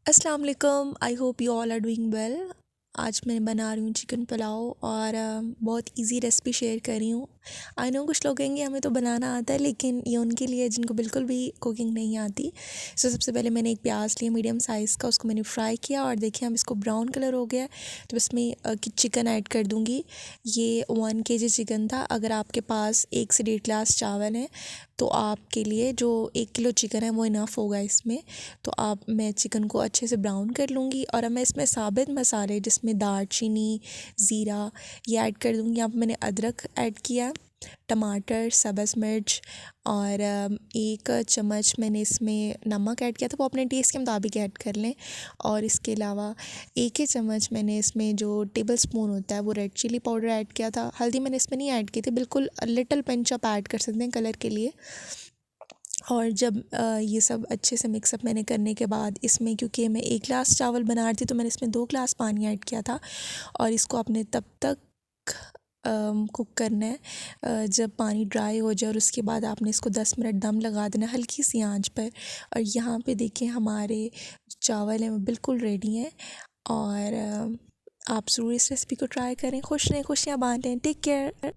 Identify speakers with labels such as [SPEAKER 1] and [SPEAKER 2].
[SPEAKER 1] अस्सलाम वालेकुम। I hope you all are doing well. आज मैं बना रही हूँ चिकन पुलाव और बहुत इजी रेसिपी शेयर कर रही हूँ। आई नो कुछ लोग कहेंगे हमें तो बनाना आता है, लेकिन ये उनके लिए जिनको बिल्कुल भी कुकिंग नहीं आती। सबसे पहले मैंने एक प्याज लिया मीडियम साइज़ का, उसको मैंने फ्राई किया और देखिए हम इसको ब्राउन कलर हो गया है तो इसमें चिकन ऐड कर दूँगी। ये 1 kg चिकन था। अगर आपके पास 1 से 1.5 गिलास चावल है तो आपके लिए जो 1 किलो चिकन है वो इनफ होगा इसमें। तो मैं चिकन को अच्छे से ब्राउन कर लूँगी और अब मैं इसमें साबित मसाले जिसमें दालचीनी, ज़ीरा ये ऐड कर दूँगी। यहाँ पर मैंने अदरक ऐड किया, टमाटर, सब्ज़ मिर्च और 1 चम्मच मैंने इसमें नमक ऐड किया था, वो अपने टेस्ट के मुताबिक ऐड कर लें। और इसके अलावा 1 चम्मच मैंने इसमें जो टेबल स्पून होता है वो रेड चिली पाउडर ऐड किया था। हल्दी मैंने इसमें नहीं ऐड की थी, बिल्कुल लिटिल पिंच आप ऐड कर सकते हैं कलर के लिए। और जब ये सब अच्छे से मिक्सअप मैंने करने के बाद इसमें, क्योंकि मैं 1 गिलास चावल बना रही थी तो मैंने इसमें 2 गिलास पानी ऐड किया था और इसको आपने तब तक कुक करना है जब पानी ड्राई हो जाए और उसके बाद आपने इसको 10 मिनट दम लगा देना हल्की सी आंच पर। और यहाँ पे देखिए हमारे चावल हैं वो बिल्कुल रेडी हैं। और आप ज़रूर इस रेसिपी को ट्राई करें। खुश रहें, खुशियाँ बांटें। Take care.